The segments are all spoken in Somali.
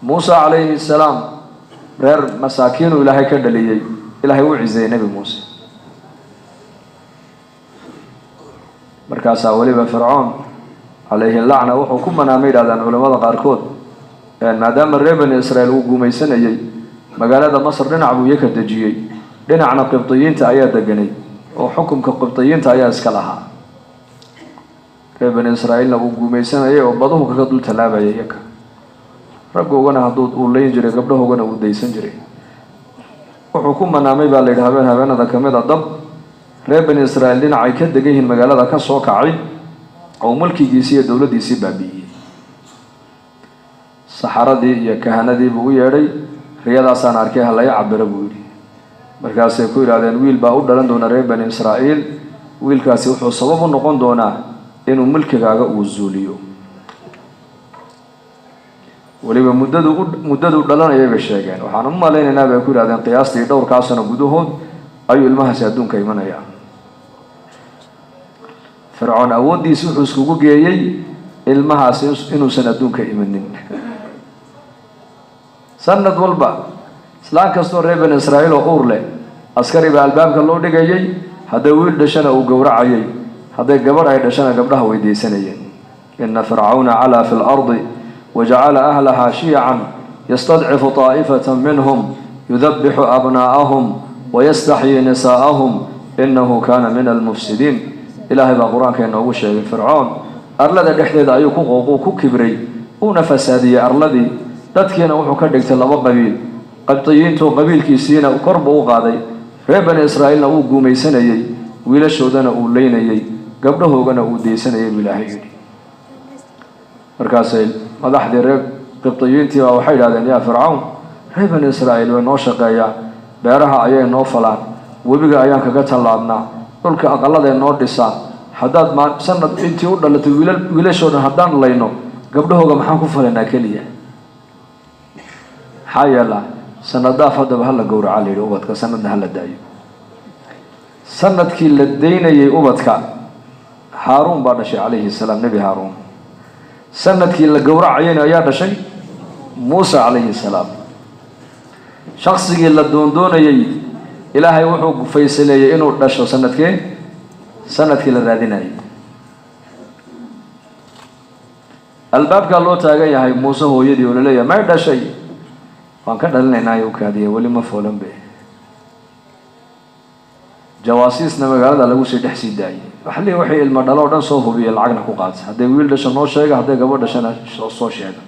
موسى عليه السلام غير مساكين إلهي كدليي إلهي وعزي نبي موسى مركز أولي بفرعون عليه اللعنة وحكم من أمير هذا علماء قاركود ما دام الريبن إسرائيل وقومي سنة مقالة مصر لنا عبو يكدجي لنا عن قبطيين تأياد دقني وحكم كقبطيين تأياد اسكالها ريبن إسرائيل وقومي سنة وبضوه كقدل تلابا يك رقو غنا هدود أولين جري قبله غنا وديسن جري وحكم من أمير هذا ذا كميدا ضب ريبن إسرائيل لنا عيكد دقيه المقالة كسوك عي أو ملكي جيسية دولة ديسي بابي saxaradii iyo kahanadii buu u yeedhay riyadaasaan arkay ha laga cabiro buu yidhi markaasay ku yidhaahdeen wiil baa u dhalan doona reer bani israa'iil wiilkaasi wuxuu sabab u noqon doonaa inuu mulkigaaga uu zuuliyo weliba muddadu dhalanayay bay sheegeen waxaan u malaynaynaa bay ku yidhahdeen qiyaastii dhowrkaa sano gudahood ayuu ilmahaasi adduunka imanayaa fircoon awooddiisi wuxuu iskugu geeyey ilmahaasi inuusan adduunka imanin sanad walba islaan kastoo reer bani israa'iil oo uur leh askari baa albaabka loo dhigayay hadday wiil dhashana uu gowracayay hadday gabadh ay dhashana gabdhaha weydiisanayeen ina fircawna calaa fi lardi wajacala ahlahaa shiican yastadcifu taa'ifatan minhum yudabixu abnaa'ahum wayastaxyii nisaa'ahum inahu kaana min almufsidiin ilaahay baa qur-aanka inoogu sheegay fircoon arlada dhexdeeda ayuu ku qooquu ku kibray uuna fasaadiyey arladii dadkiina wuxuu ka dhigtay laba qabiil qabtiyiintu qabiilkiisiina korba u qaaday reer bani israa'iilna uu guumaysanayay wiilashoodana uu leynayay gabdhahoogana uu deysanayay buu ilaahay yidhi markaasay madaxdii reer qibtiyiintii baa waxay yidhahdeen yaa fircawn reer bani israa'iil way noo shaqeeyaa beeraha ayay noo falaan webiga ayaan kaga tallaabnaa dhulka aqalladay noo dhisaan haddaad sanad intii u dhalatay wiilashoodan haddaan layno gabdhahooga maxaan ku falaynaa keliya maxaa yeelaa sanadaaf haddaba hala gowraca la yidhi ubadka sanadna hala daayo sanadkii la daynayay ubadka haaruun baa dhashay calayhi salaam nebi haaruun sanadkii la gowracayayna ayaa dhashay muuse calayhi salaam shaqsigii la doondoonayay ilaahay wuxuu faysaleeyey inuu dhasho sanadkii la raadinayay albaabkaa loo taagan yahay muuse hooyadii oo laleeyahay may dhashay waan ka dhalinaynaa u kaadiya weli ma foolan be jawaasiisna magaalada lagu sii dhex sii daayay waxli wixii ilmo dhalo oo dhan soo hubiyay lacagna ku qaatay hadday wiil dhasho noo sheega hadday gabadh dhashana soo sheega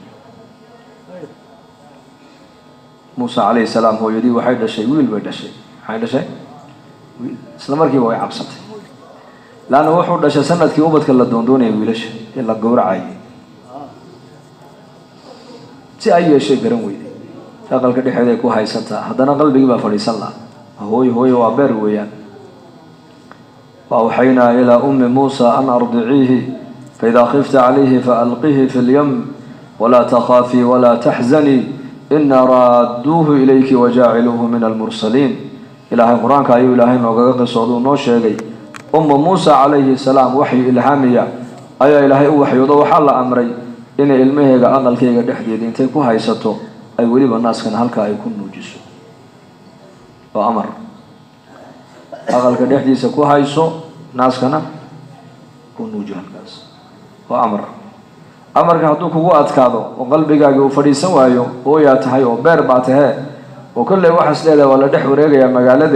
muuse calayhi salaam hooyadii waxay dhashay wiil bay dhashay maxay dhashay wiil isla markiiba way cabsatay laanna wuxuu dhashay sanadkii ubadka la doondoonayay wiilasha ee la gowracayay si ay yeeshay garan weyday aqalka dhexeeda ay ku haysataa haddana qalbigii baa fadhiisan lahaa hooyo waa beer weeyaan وأوحينا إلى أم موسى أن أرضعيه فإذا خفت عليه فألقيه في اليم ولا تخافي ولا تحزني إنا رادوه إليك وجاعلوه من المرسلين إلهي القرآن كأيو إلهي نوغاق صعدو نوشيغي أم موسى عليه السلام وحي إلهامية أي إلهي وحي وضوح الله أمري إن إلمهيغا أقل كيغا دحديد إنتي كو هايستو أي وليب الناس كان هلكا يكون نوجسو وأمر أقل كدحديد كو هايسو ناس كان كو نوجو هلكاس وأمر أمرك هدو كو أتكادو وقلبك أجو فريسا وايو ويا تهيو بير باتها وكل واحد ليلة ولا دحو ريغا يا مقالة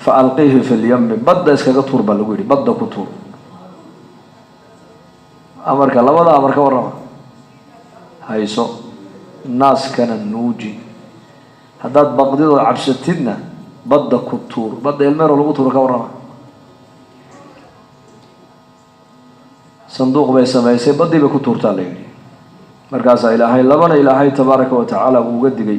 فألقيه في اليم بدا اسكا تور بالغوري بدا كتور أمرك الله ولا أمرك ورما هايسو الناس كان نوجي هداد بقديدو عبشتنا بدا كتور بدا المير ولا كتور كورما صندوق بي سميسي بدي بكتور تالي مركز إلهي لبنا إلهي تبارك وتعالى وقدقي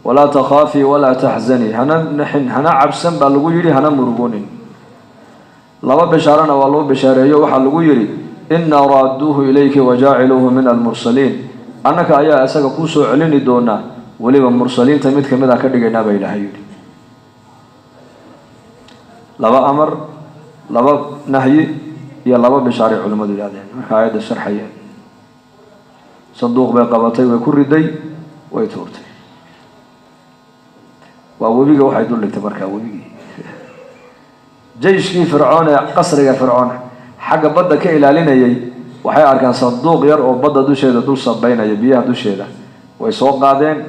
ولا تخافي ولا تحزني هنا عبسن بالغو يري هنا مرغونين لما بشارنا والله بشاريه وحا لغو يري إنا رادوه إليك وجاعلوه من المرسلين أنك أيا أساق كوسو عليني دونا ولي المرسلين تميد كمدا كدقينا با إلهي يري لما أمر لما نهي يلا بشارع علماء الأذان آيات الشرحية صندوق بقبطي وكردي ويتورتي ووبيجا واحد يقول لك تبارك وبيجي جيش كيف فرعون قصر فرعون حاجة بدك إلى لنا يي وحي أركان صندوق ير أو بدأ دوشة دول صبينا يبيها دوشة ده ويسوق قادين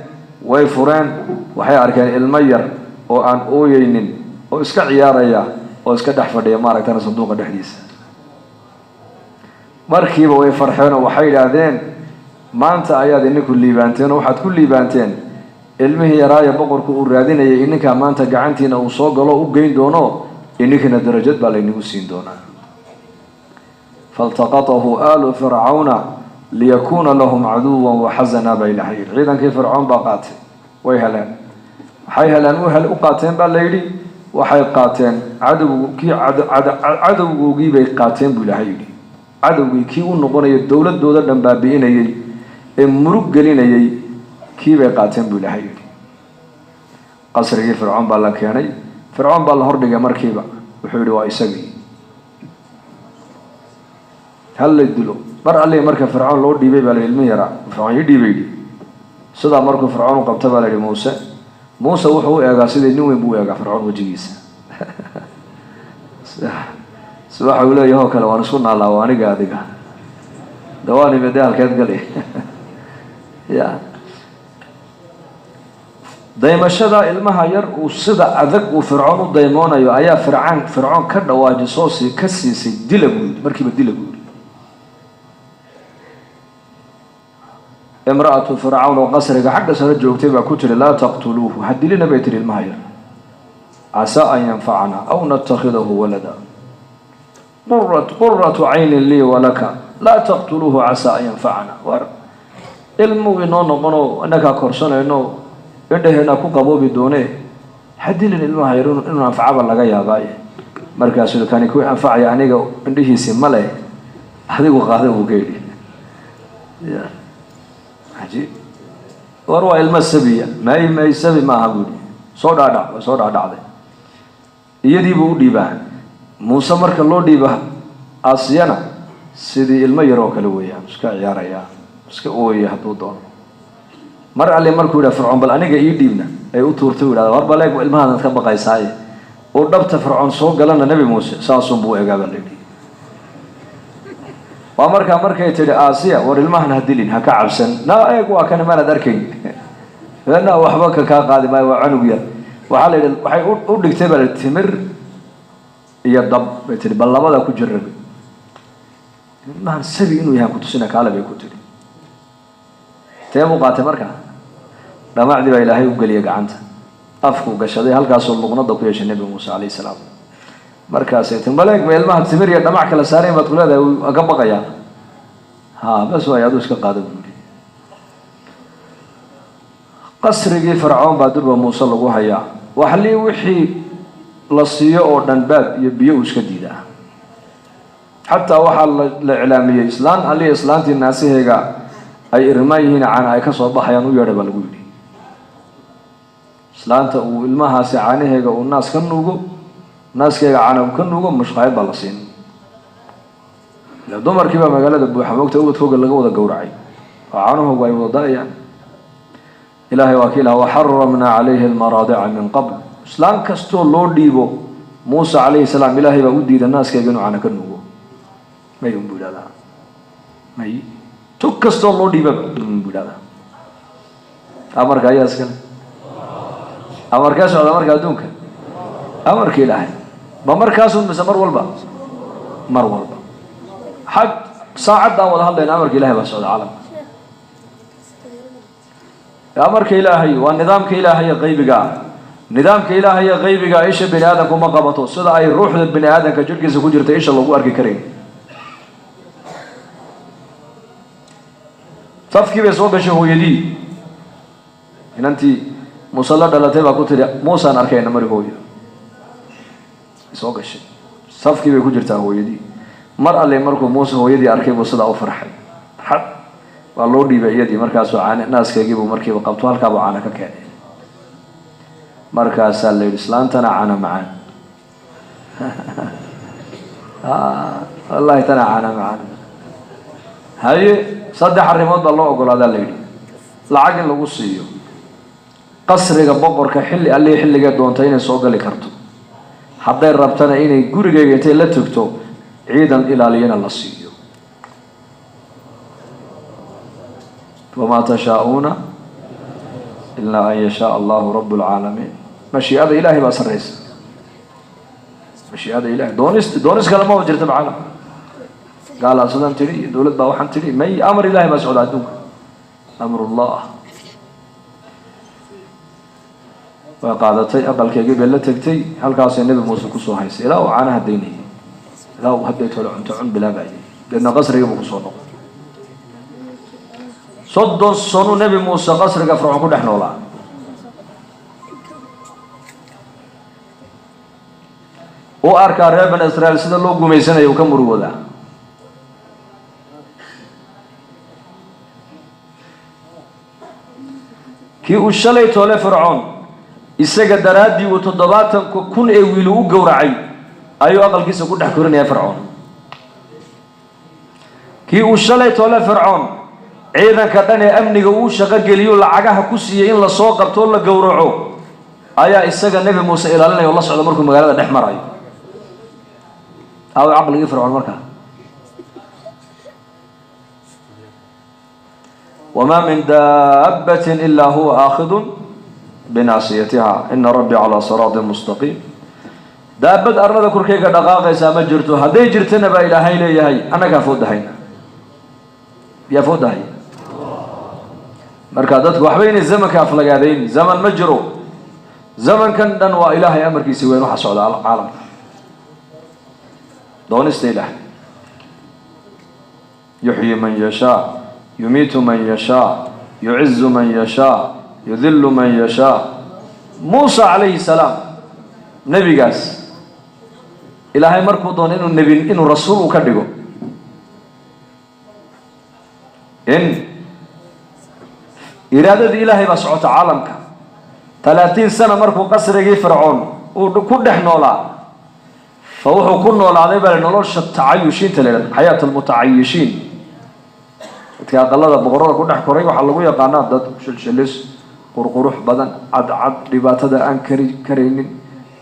ويفران وحي أركان المير أو أن أوينين أو إسكع عياريا أو إسكع دحفر دي مارك تنا صندوق الحديث مركب ويفرحون وحي لذين ما أنت أياد إنك كل بانتين وحد كل بانتين علمه يرايا بقر كورادين يا إنك ما أنت قعنتين أو صوق الله وجين دونه إنك ندرجت بالين وسين دونا فالتقطه آل فرعون ليكون لهم عدوا وحزنا بين حين عيدا كيف فرعون باقات ويهلان حي هلان وهل أقاتين بالليل وحي قاتين عدو جيبي قاتين بالحيل عدو كي ونقول الدولة دولة دنبابين يي مرق قلين يي كي بيقاتين بالحيل قصر فرعون بالك يعني فرعون بالهرب مركبة وحول وإسقي هل يدلو مر عليه مركب فرعون لو ديبي بالعلم يرى فرعون يديبي صدا مركب فرعون وقبته بالعلم موسى وحو يا سيدي نوي بو يا فرعون وجيس سبحان الله يهو كلا وانا سكن الله وانا قاعد دواني بدال كذا قال يا دايما شدا ilmaha yar uu sida adag uu fircoon u daymonayo ayaa fircoon ka dhawaaji soosi ka siisay dilagu markiiba dilagu imraatu fircoon oo qasriga xagga sare joogtay baa ku tiri la taqtuluhu hadilina bay tiri ilmaha yar asa an yanfa'ana aw nattakhidahu walada qurratu 'aynin li wa laka la taqtuluhu asa an yanfa'ana war ilmu inoo noqono anaka korsanayno indhahena ku qaboobi doonee hadilin ilmaha yar inuu anfacaba laga yaabay markaas uu kan ku anfacay aniga indhihiisi male adigu qaaday uu geeyay ya haji warwa ilma sabiya may sabi ma habudi soo dhaadhacday iyadii buu dhiibaa Muuse marka loo dhiibaa Asiyana sidii ilma yar oo kale weeyaan iska ciyaaraya iska ooyay haduu doono mar alle markuu ila fircoon bal aniga ii dhiibna ay u tuurtay walaal war baleeg ilmaha ka baqaysaay oo dhabta fircoon soo galana nabi Muuse saasoo buu eegaaba leeyahay waa markay tiri Asiya war ilmahan hadilin ha ka cabsan na eeg waa kan ma nadarkay lana waxba ka qaadi ma waa cunug yar waxa leeyahay waxay u dhigtay bal timir iyo dab bay tiri bal labada ku jirrab ilmahan sabi inuu yahay ku tusina kala bay ku tiri teemu qaatay markaa dhamacdi baa ilaahay u galiyay gacanta afku gashaday halkaas oo luqnada ku yeeshay nabi Muuse alayhi salaam markaas ay timaleeg ma ilmaha timir iyo dhamac kala saareen baad kulada ka baqayaan bas waa yaadu iska qaado qasrigi fircoon baa durba Muuse lagu hayaa waxli wixii la siiyo oo dhan baad iyo biyo iska diidaa hatta waxa la ilaamiyay islaantii naasiheega ay irmaayeen aan ay ka soo baxayaan u yeedhay lagu yiri islaanta uu ilmahaasi caanaheega uu naas ka nuugo naaskeega caana uu ka nuugo mushqaayad baa la siin la dumarkiiba magaalada buuxa waqti ubadkooga laga wada gowracay caanuhu way wadayaan ilaahay wakiila wa harramna alayhi almaradi'a min qabl islaan kasto loo dhiibo Muuse alayhi salaam ilaahay baa u diiday naaskeega inuu caana ka nuugo may u buulada may تكستون لو ديبا بولادا امرك يا اسكن امركاس ولا امرك ادونك امرك الهي بمركاس مسمر والبا مر والبا حق ساعد ولا هذا امرك الهي بس العالم امرك الهي والنظامك الهي غيبك نظامك الهي غيبك ايش بني ادم كما قبطوا سدا اي روح بني ادم كجرجس ku jirta ايش لو arki karin صفكي بس وقشه هو يدي إن أنت مصلى دلته باكو تري موسى نركين نمر هو يا بس وقشه صفكي بيكوجرته هو يدي مر على مركو موسى هو يدي أركي بصلا أو فرح حد والله دي بعيدي مركز وعانى ناس كيجيبوا مركب وقبطوا هالكابو عانى ككان مركز الإسلام تنا عانى معان والله تنا عانى معان هاي صدق الرماد الله أقول هذا اللي lacag in lagu siiyo qasriga boqorka xilli alle xilliga doonta inay soo gali karto hadday rabtana inay gurigeega intay la tagto ciidan ilaaliyana la siiyo wama tashaa'una illa an yasha Allahu rabbul alamin mashii'ada ilaahi baa sareysa mashii'ada ilaahi doonis kale ma jirto macna قال أصلاً تري دولة باوحن تري ما أمر الله ما سعود عدوك أمر الله وقعدتي أقل كي قبل تكتي هل كاسي النبي موسى كسو هايس لا وعانا هديني لا وهبيت ولا أنت عن بلا بعي لأن قصر يبقى كسونه صد الصنو نبي موسى قصر كفرعون كل إحنا ولا وأركا ريبن إسرائيل سيدا لوغو ميسانا يوكمروا ذا kii uu shalay toole fircoon isaga daraadii uu 70 kun ee wiil u gowracay ayuu aqalkiisa ku dhex korinaya fircoon kii uu shalay toole fircoon ciidanka dhan ee amniga uu shaqo geliyo lacagaha ku siiyay in la soo qabto la gowraco ayaa isaga nabi muuse ilaalinayo la socdo markuu magaalada dhex marayo aw aqalkii fircoon markaa وما من دابة إلا هو آخذ بناصيتها إن ربي على صراط مستقيم دابة أرنا ذكر كيك دقاق يسامى جرتو هذي جرتنا با إلهي لي هاي أنا كافود هاينا يفود هاي مركادتك وحبين الزمن كافلق هذين زمن مجرو زمن كان دنوا إلهي أمر كي سوين وحسوا على العالم دون استيله يحيي من يشاء يميت من يشاء يعز من يشاء يذل من يشاء موسى عليه السلام نبي قاس إلهي مركو دون إنه النبي إنه رسول وكدقه إن إرادة إلهي بسعوت عالمك 30 سنة مركو قصر فرعون وكل نولا فوحو كل نولا عذيبا لنولوش التعيشين تلين حياة المتعيشين aqalada boqorada ku dhex koray waxa lagu yaqaanaa dad shilshilis qurqurux badan cad dhibaatada aan kareynin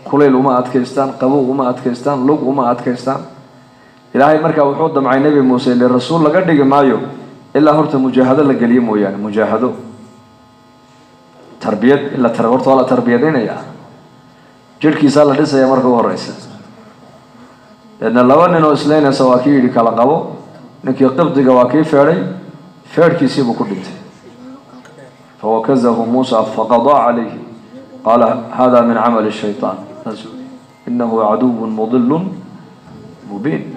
kuleyl uma adkaystaan qabow uma adkaystaan lug uma adkaystaan ilaahay markaa wuxuu damcay nabi muuse ilaa rasuul laga dhigi maayo ilaa horta mujaahado la galiyo mooyaan mujaahado tarbiyad ila horta la tarbiyadinaya jirkiisa la dhisaya marka ugu horeysa dadna laba nin oo islaynaysa waa kii yiri kala qabo ninkii qibdiga waa kii feeray فاركيسي بكل فوكزه موسى فقضى عليه قال هذا من عمل الشيطان إنه عدو مضل مبين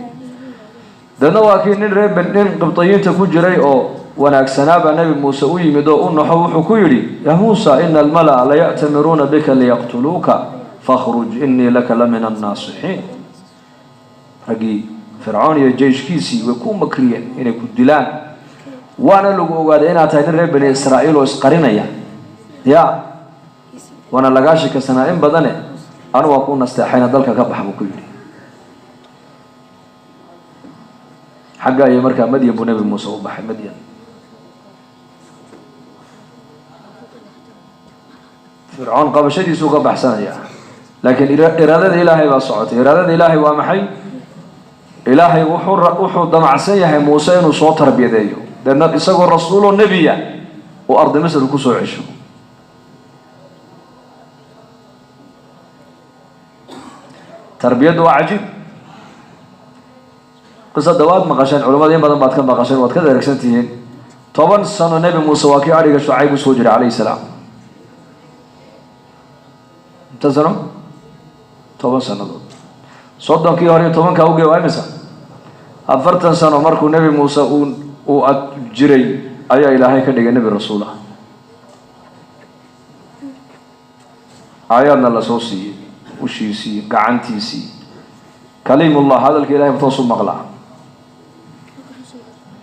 دنا واكين ريب نين قبطيين تكجري او وناك سنابا نبي موسى ويمدو انه حكيري يا موسى ان الملأ لا يأتمرون بك ليقتلوك فاخرج اني لك لمن الناصحين رجي فرعون يا جيش كيسي ويكون مكريا ان يكون دلان وانا لو اوغاد ان اتاي ريب بني اسرائيل واسقرينيا يا وانا لغاشي كسنائن بدنه انا واكون نستحينا دلك كبخ بو يري حقا يا مركا مدين بو نبي موسى وبخ مدين فرعون قبشدي سوق بحسانيا لكن اراده الهي با صوت اراده الهي وا محي الهي وحو دمعسن yahay موسى انه سو تربيديو دنا اسغو رسول النبي وارض مصر كسو عيشو تربيته عجيب قصه دواد مقاشن علماء بدن باد كان مقاشن واد كذا ركسنتين 10 سنه نبي موسى واكي اريغا شعيب سو جرى عليه السلام تزرم 10 سنه صدق كي هوري 10 ka ugu waaymaysa 40 sano markuu nabi Muuse uu jiray ayaa Ilaahay ka dhigay nabi rasuul ah ayadna la soo siiyay ushiisi gacantiisi kalimullah hadalka Ilaahay toosu maqla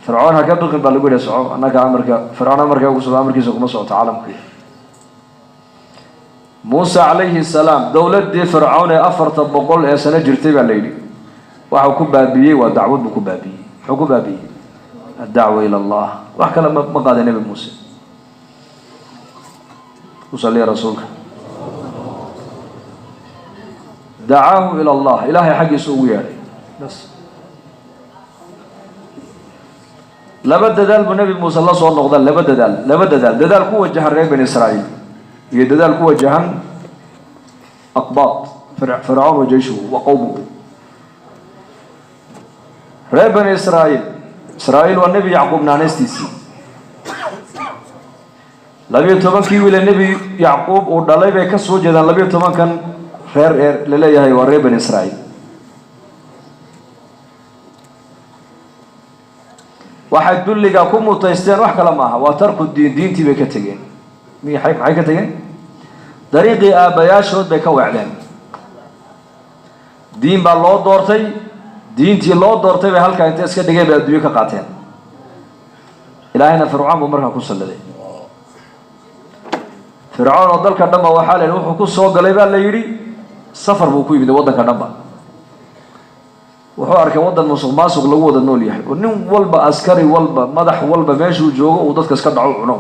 fir'aun ha ka baqin baa lagu yiraahdo anaka amarka fir'aun amarka ugu soo amarkiisa kuma soo tacaalamka موسى عليه السلام دولة فرعون أفرت بقول سنة جرتي بالليل وحكوا بابيه ودعوة بكوا بابيه حكوا بابيه الدعوة إلى الله وحكى لما قال النبي موسى وصلي رسولك دعاه إلى الله إلهي حق سويا بس لبد دال النبي موسى الله صلى الله عليه وسلم لبد دال قوة جهر بني إسرائيل يدال قوة جهن أقباط فرعون وجيشه وقومه ريب بني إسرائيل والنبي يعقوب نانستيسي لبي تمن كيوي النبي يعقوب ودلي بكسو جدا لبي تمن كان خير لليه وريب بني إسرائيل واحد دلقا كم متيستين وحكا لماها وتركوا الدين دينتي بكتغين مي حي كتغين طريقي آباياشود بكو إعلام دين با لو دورتي دينتي لو دورتي بهالكا انت اسكا دغاي با ادوي ka qaateen ilaahina fir'aun markaa ku salladay fir'aun oo dalka dhanba waxa la wuxuu ku soo galay baa la yiri safar buu ku yimid wadanka dhanba wuxuu arkay wadan musuqmaasuq lagu wada nool yahay oo nin walba askari walba madax walba meeshuu joogo uu dadka iska dhaco cuno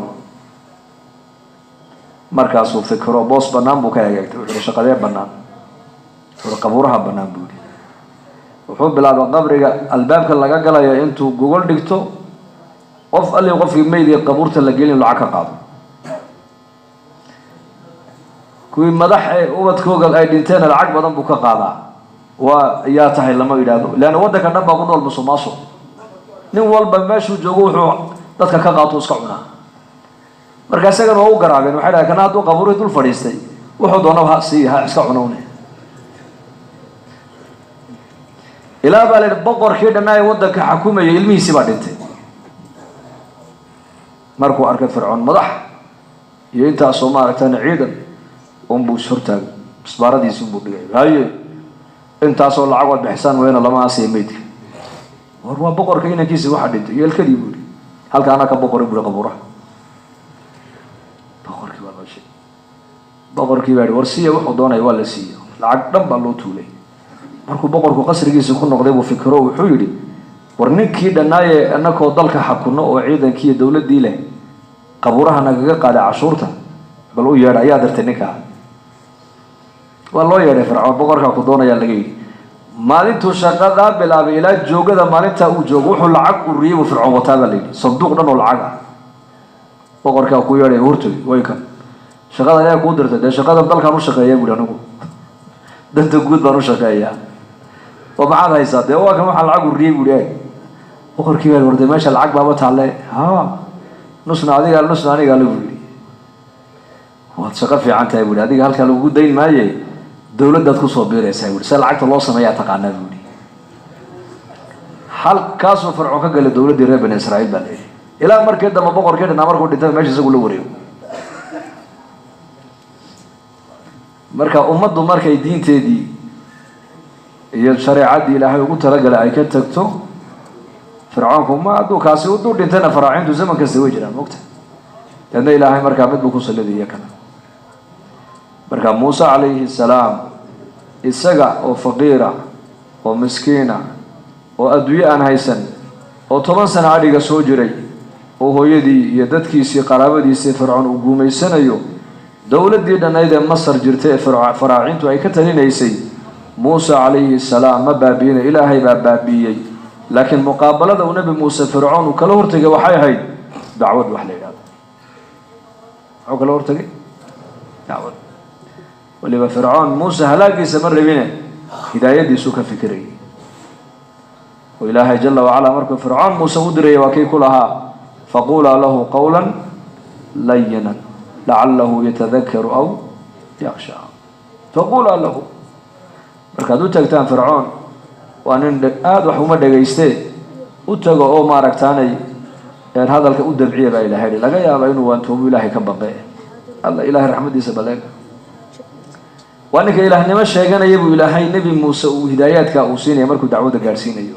markaas uu fikro boos banaan buu ka hagaagtay wuxuu shaqadee banaan qabuuraha banaan buu wuxuu bilaabay qabriga albaabka laga galayo intuu gogol dhigto qof alle qofkii meeyay qabuurta la gelin lacag ka qaado kuwii madax ee ubadkooga ay dhinteen lacag badan buu ka qaadaa waa yaa tahay lama yiraahdo laana wadanka dhanba ku nool musuqmaasuq nin walba meeshuu joogo wuxuu dadka ka qaato iska cunaa marka isagana uu garaabeen waxa dhahay kana haduu qabuur dul fadhiistay wuxuu doonaa ha iska cunownaa إلى بالي بقر كده ناي ودك حكومة يلمي سبعة دنتي مركو أركب فرعون مضح ينتهى صومال تاني عيدا بو شرطة بسبارة دي سبب هاي انت صول العقل بحسان وين الله ما سيميت وروا بقر كينا كيس واحد انت يلكدي يقول هل كان انا كبقر يقول قبوره بقر كي ولا شيء بقر كي بعد ورسيه وحو دوناي ولا سيه لعق دم با لو تولay markuu boqorku qasrigiisa ku noqday buu fikro wuxuu yiri war ninkii dhanaaye annakoo dalka xakuno oo ciidankii dawladii leh qabuuraha nagaga qaaday cashuurta bal u yeedhay ayaa dartay ninka والله يا فرعون بقرك كدونا يا لقي maalintuu shaqada bilaabay ilaa joogada maalinta uu joogo wuxuu lacag u riyo fircoon wataada leeyahay sanduuq dhan oo lacag ah boqorka ku yeeray hortay way kan shaqada ayaa ku dirtay shaqada dalkan u shaqeeyay buu anigu danta guud baan u shaqeeyaa oo maxaad haysaa de waa kan waxa lacag u riyo buu leeyahay boqorkii waa warday meesha lacag baaba taale ha nusna aniga lagu yiri waad shaqo fiican tahay buu adiga halka lagu dayn maayay dawladda ku soo biiraysaa wuu lacagta loo sameeyaa taqaanaa buu hal kaas oo fircoon ka galay dawladda reer bani Israa'iil baa leeyahay ilaa markii dambe boqorkeedna markuu dhintay meesha isagu la wareeyo marka ummaddu markay diinteedii iyo shariicadii Ilaahay ugu talagalay ay ka tagto fircoonku ma aduu kaasi u dhintayna faraacintu zamanka soo jiraan waqti yadna Ilaahay marka mid buu ku salladiyay kana marka Muuse alayhi salaam isaga oo faqiira oo miskiina oo adduunyo aan haysan oo 10 sano adiga soo jiray oo hooyadii iyo dadkiisii qaraabadiisii fircoon u guumeysanayo dawladii dhanayd ee Masar jirtay faraacintu ay ka talinaysay Muuse alayhi salaam ma baabiina Ilaahay baa baabiyay laakiin muqaabalada uu nabi Muuse fircoon uu kala hortagay waxay ahayd dacwad wax la yiraahdo oo kala hortagay dacwad ولما فرعون موسى هلاقي سمر بينه هدايتي سوك فكري وإلهي جل وعلا مركب فرعون موسى ودري وكي كلها فقولا له قولا لينا لعله يتذكر أو يخشى فقولا له مركادو تكتان فرعون وأن وحوما دقيستي وتقو أو ماركتاني يعني هذا الكأودبعية بإلهي إلهي لقى يا بينه وأنتم إلهي كبقى الله إلهي رحمتي سبلاك وأنك إله نما شيئا يبو إلهي نبي موسى وهداياتك أوسيني مركو دعوة قارسيني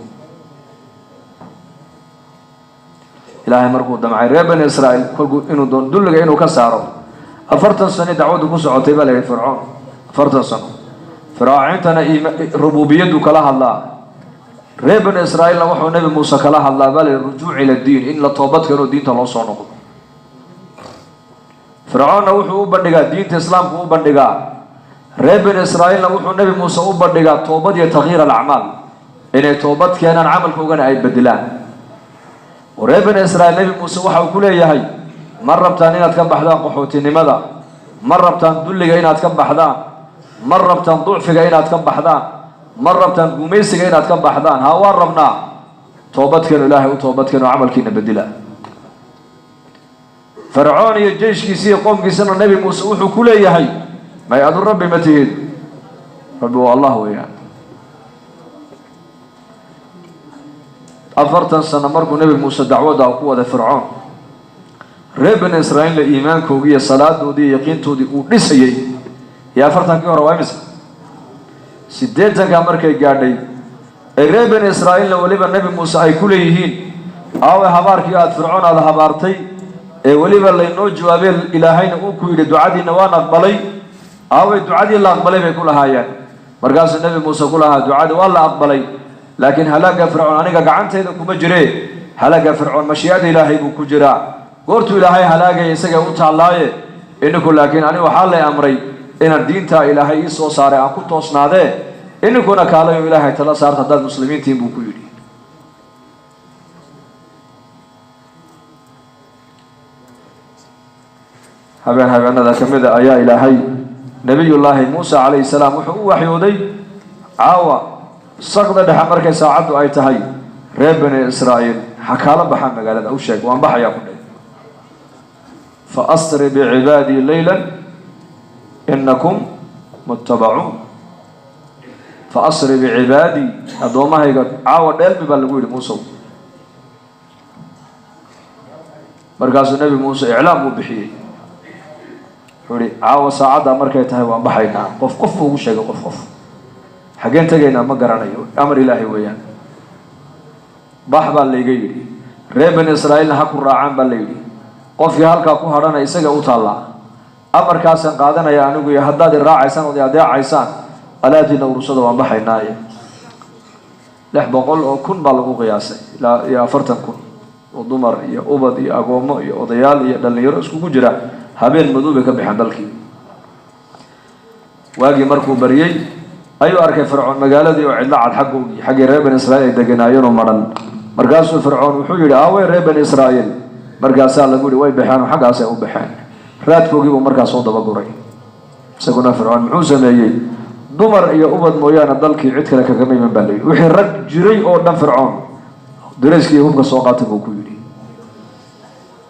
إلهي مركو دمعي ريبان إسرائيل قلقوا إنو دلق إنو كسارو أفرتن سنة دعوة موسى عطيبا لغي فرعون أفرتن سنة فرعون ربوبيته كلاها الله ريبان إسرائيل وحو نبي موسى كلاها الله بل الرجوع إلى الدين إن لطوبت كانوا دين تلو صنقوا فرعون وحو بندقا دين الإسلام هو بندقا ريب بن إسرائيل وحو نبي موسى هو بندقا توبة تغيير الأعمال إن توبة كان العمل كوغانا أي بدلان وريب بن إسرائيل نبي موسى وحو كله يهي مرة بتانين أتكبح ذا قحوتي لماذا مرة بتان دلقا إنا أتكبح ذا مرة بتان ضعفقا إنا أتكبح ذا مرة بتان قميسقا إنا أتكبح ذا هاوان ربنا توبة كانوا إلهي وتوبة كانوا عمل كينا بدلان فرعون الجيش كيسي قوم كيسنا النبي موسى وحو كله يهي ما يأذن ربي متهد ربي والله وياه أفرتن سنة مركو نبي موسى دعوة قوة فرعون ريب بن إسرائيل لإيمان كوغية صلاة ودي يقين تودي ودسيي يا أفرتن كيو روامسا سيديتن كامركي قاعدي ريب بن إسرائيل وليبا نبي موسى أي كله يهين أو هباركي آد فرعون هذا هبارتي وليبا لينو جوابيل إلهين أوكو إلي دعادي نوان أقبلي أو دعادي الله أقبلي بيكو لها يعني مرقاس النبي موسى كلها دعادي والله أقبلي لكن هلاك فرعون أنا قعنت إذا كما جري هلاك فرعون مشيئة إلهي بكو جرا قلت إلهي هلاك يسجى أوتى الله إنكو لكن أنا وحال أمري إن الدين تا إلهي يسوع صار أكو توصنا ذا إنكو نكاله إلهي تلا صار تدل المسلمين تيم بكو يري هذا ذا كمذا آية إلهي نبي الله موسى عليه السلام وحيودي عاوى سقط دحا markay saacadu ay tahay reer bani Israa'iil xakaala baxan magaalada u sheeg waan baxaya ku dhay fa asri bi ibadi laylan innakum muttaba'un fa asri bi ibadi adoomahayga caawa dheelbi baa lagu yiri Muuse markaas nabi Muuse iclaam uu bixiyay xuri caawa saacada markay tahay waan baxaynaa qof ugu sheego qof حاجين تجينا ما قرنايو أمر إلهي ويان بح بالليجي ريب بن إسرائيل حكوا راعان بالليجي قف يهالك أكو هرانا يسجى وطلع أمر كاسن قادنا يا نوجو يهداد الراعي سان ودي أداء عيسان ألا دين ورسول وان بحيناي لح بقول كن بالغو قياسي لا يا فرتن كن ودمر يا أبد يا أقوم يا أضيال يا دلنير اسكو جرا هبين مذوبك بحندلكي واجي مركو بريي أيو أركي فرعون مقالدي وعلا على حق ريب بن إسرائيل دقنايون ومرن مرقاسو فرعون وحجر آوي ريب بن إسرائيل مرقاسا لقولي وي بحان وحقاسا أو بحان رات فوقيبو مرقاسو دبقوري سيقولنا فرعون محوسا ميي دمر إيا أبد مويانا دالكي عدك لك كمي من بالي وحي رد جري أو دم فرعون دريسكي هم كسوقاتك وكويري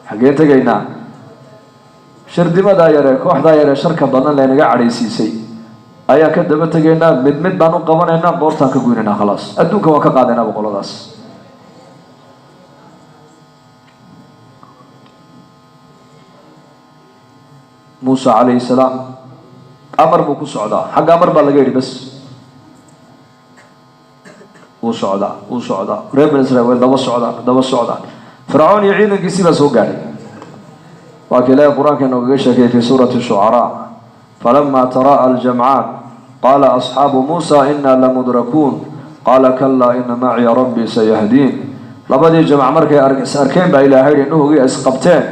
حقين تقينا شردي ما دايرة كوح دايرة شركة ضنان لأنه قاعد يسيسي ayaa ka daba tagaynaa mid baan u qabanaynaa boortaan ka goynaynaa khalaas adduunka waa ka qaadaynaa boqoladaas Muuse alayhi salaam amar buu ku socdaa xagga amar baa laga yiri bas uu socdaa reer bani Israa'iil daba socdaa fircoon iyo ciidankiisii baa soo gaaray waa kale quraanka nooga sheegay fi suurati shu'ara فلما تراءى الجمعان قال أصحاب موسى إنا لمدركون قال كلا إن معي ربي سيهدين لبدي جمع مركي أركين بإلهي إنه هي أسقبتين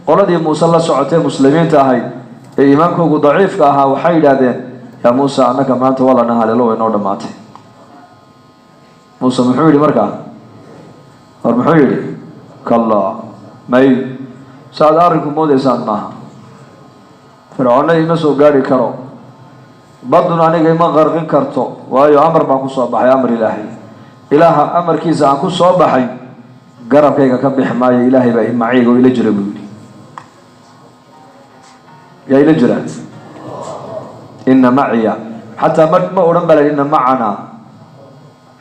قال دي موسى الله سعتين مسلمين تاهي إيمانكم ضعيف كاها وحيد هذين يا موسى أنك ما أنت ولا نهال لو إنه دماتي موسى محيولي مركا محيولي كلا ماي سعد أركم مودي سعد معها فرعون ما سو غاري كرو بدون انيغا ما غرقين كرتو وايو امر ما كو سو بخاي امر اله امر كيسا ان كو سو بخاي غربكيغا كبخ ماي الهي با معيغو الى جربو يا الى جرا ان معي حتى ما اورن بلا ان معنا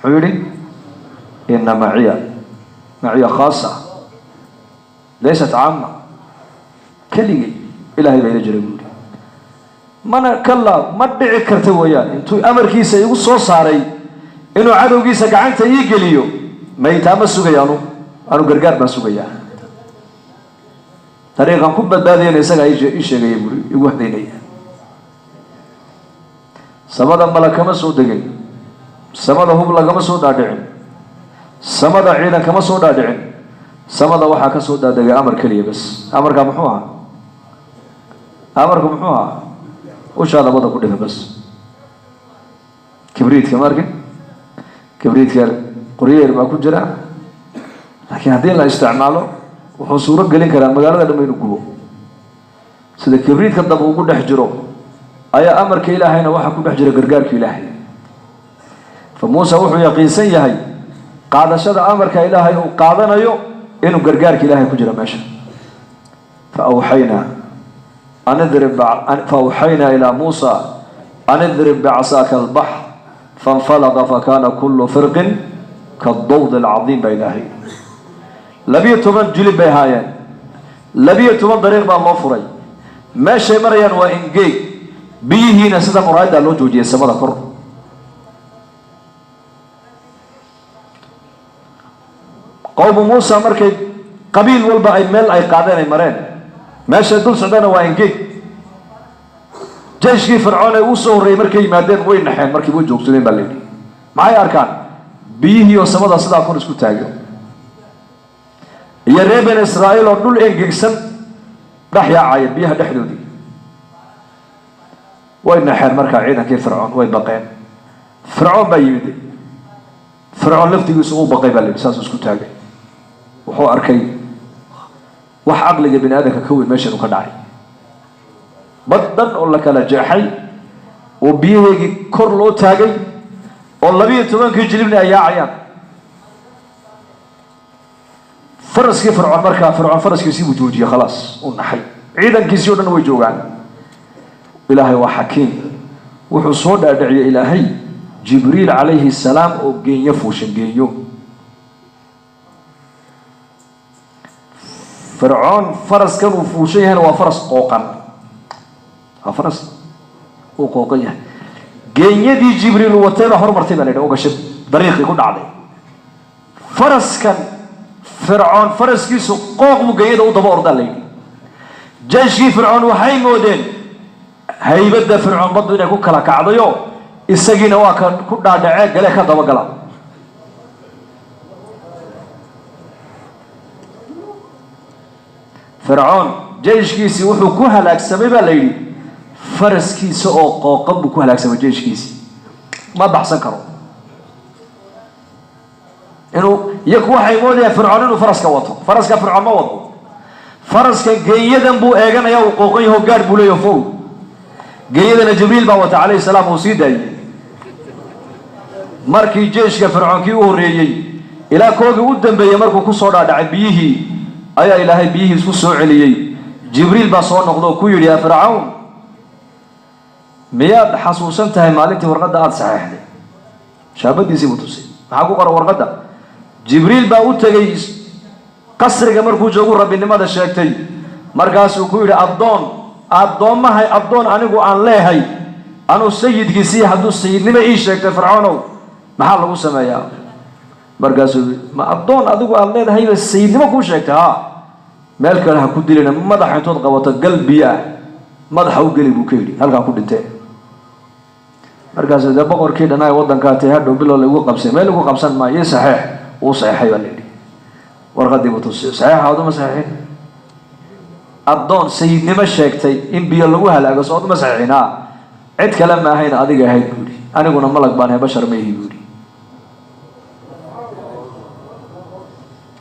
حيري ان معي خاصه ليست عامه كلي الهي با الى جربو mana kala ma dhici karta weeyaan intuu amarkiisa igu soo saaray inuu cadowgiisa gacanta ii geliyo maytaama sugayaanu anu gargaar baan sugayaa tariiqan ku badbaadiyay isaga ay sheegay buri igu waxdeynaya samada malakama soo degay samada hub lagama soo dhaadhicin samada ciidan kama soo dhaadhicin samada waxa ka soo daadagay amar kaliya bas amarka muxuu ahaa أمركم محوها وش هذا بدأ كله بس كبريت كمارك كبريت قرير ما كنت جرا لكن هذين لا استعماله وحصوره قلين كلام مقالة لما ينقلوا سيدا كبريت كذب وقول حجره أي أمر كإلهي نوحى كل حجر قرقار كإلهي فموسى وحو يقيسي هاي قاد شد أمر كإلهي وقادنا يو إنه قرقار كإلهي كجرى ماشا فأوحينا إلى موسى أن اضرب بعصاك البحر فانفلق فكان كل فرق كالضوض العظيم بإلهي لبيت من جلب بهايان لبيت من طريق بالله فري ماشي مريان وإنجي بيه نسيت مرايدة لو جوجي السماء كر قوم موسى مركي قبيل والبا أي ميل أي قاعدين مرين ماشي دول سعدنا وإنجي جيش كيف فرعون يوصل مركي مادين وين نحين مركي وين جوكسلين بالليل معي أركان بيه والسماء صدا كون اسكو تاجو يا ريبن إسرائيل ودول إنجيكسن راح يعايد بيها دحدودي وين نحن مركع عيدا كيف فرعون وين بقين فرعون بيدي فرعون لفتي يسوق بقي بالي بساس اسكو تاجي وحو أركي وح عقل بن آدم ككوي ماشي وكدعي بدن ولا كلا جاحي وبيه كرلو تاجي والله بيه تمن كيجلبني أي عيان فرس كيف فرعون مركع فرعون فرس كيسيب وجوجي خلاص ونحي عيدا كيسيونا ويجوعان إلهي وحكيم وحصول أدعي إلهي جبريل عليه السلام وجين يفوشن جينيو فرعون فرس كانوا فوشيهن وفرس قوقا فرس وقوقية جين يدي جبريل وتابع هرب مرتبة لنا وقشب طريق يكون عليه فرس كان فرعون فرس كيسو قوق مجيد وضبور دليل جيش فرعون وحي مودين هيبدا فرعون بدو inay ku kala kacdayo isagina waa ka ku dhaadhacay gale ka daba gala فرعون جيشkiisi wuxuu ku halaagsamay baa leeyay faraskiisa oo qooqan buu ku halaagsamay jeyshkiisi ma baxsan karo inuu yaku waxay moodayaan fircoon inuu faraska wato faraska fircoon ma wado faraska geeyadan buu eeganaya uu qooqan yahay gaar buu leeyahay fow geeyadana jibriil baa wata calayhi salaam uu sii daayay markii jeyshka fircoonkii u horeeyay ilaa koogii u dambeeyay markuu ku soo dhaadhacay biyihii ayaa ilaahay biyihii isku soo celiyay jibriil baa soo noqdo ku yidhi yaa fircawn miyaad xasuusan tahay maalintii warqadda aada saxeexday shaabadiisii buu tusay maxaa ku qoran warqadda jibriil baa u tegay qasriga markuu joogu rabbinimada sheegtay markaasuu ku yidhi addoommahay addoon anigu aan leehay anuu sayidkiisii hadduu sayidnimo ii sheegtay fircoonow maxaa lagu sameeyaa markaasuu ma addoon adigu aad leedahayba sayidnimo kuu sheegtay haa meel kale ha ku dilina madaxa intood qabato galbiya madaxa u geli buu ka yidhi halkaa ku dhintee markaasuu dee boqorkii dhanaa waddankaa tay hadhow bilow lagu qabsay meel lagu qabsan maayo saxeex uu saxeexay baa layidhi warqaddii buu tusiyo saxeexa aduma saxeexin addoon sayidnimo sheegtay in biyo lagu halaago soo aduma saxeexin haa cid kale ma ahayn adiga ahayd buu yidhi aniguna malag baan ahay bashar ma ihi buu yidhi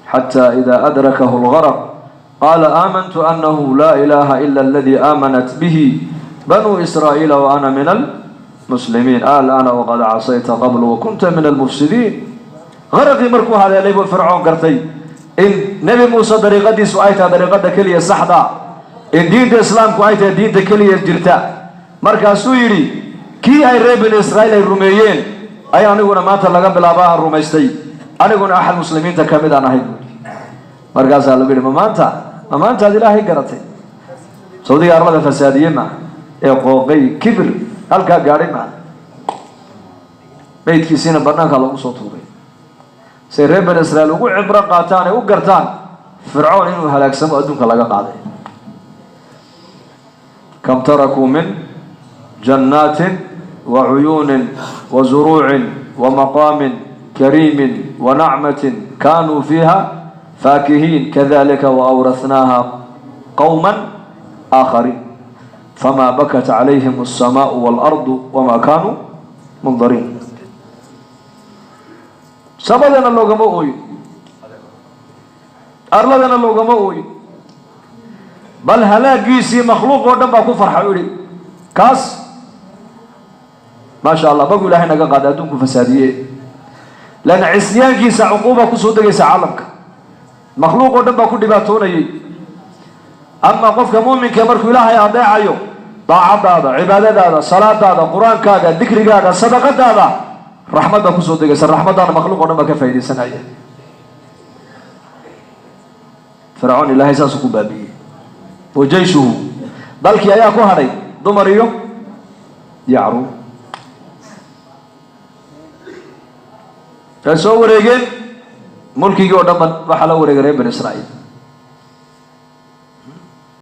حتى إذا أدركه الغرق قال آمنت أنه لا إله إلا الذي آمنت به بنو إسرائيل وأنا من المسلمين الآن وقد عصيت قبل وكنت من المفسدين غرقي مركوها على ليب فرعون قرتي إن نبي موسى طريقتي سؤايتها طريقتها كلية صحدا إن دين الإسلام كويتها دين كلية جرتا مركا سويري كي أي ريب إسرائيل الروميين أي أنا أقول ما تلقى بالأباء الروميستي أنا أقول أحد المسلمين تكمل أنا هيك مركز على بير ما أنت هذه لا هي قرتي سعودي أربعة فسادية ما يقوقي كبر هلكا قاري ما بيت كيسين برناك على صوتوري سيرين بن إسرائيل وقول عبرة قاتان وقرتان فرعون إنه هلاك سما أدونك لقى قاعدة كم تركوا من جنات وعيون وزروع ومقام كريم ونعمة كانوا فيها فاكهين كذلك وأورثناها قوما آخرين فما بكت عليهم السماء والأرض وما كانوا منظرين. سبدنا اللوغة مؤوي أرلدنا اللوغة مؤوي بل هلاقيسي مخلوق ودن باكو فرحة كاس ما شاء الله بقول لها نقا قاد أدونكم فسادية لأن عصيان كيسا عقوبة كسودة كيسا عالمك مخلوق ودن باكو دباتونا أما قفك مؤمن كمركو إلهي أضيع يوم طاعة هذا عبادة هذا صلاة هذا قرآن هذا ذكر هذا صدقة هذا رحمة كسودة كيسا رحمة هذا مخلوق ودن باكو فايدة سنعية فرعون إلهي ساسكو بابي وجيشه ذلك يأكو هذي ضمريو يعرو فسووا رجال ملكي قدام بحلا ورجال بني إسرائيل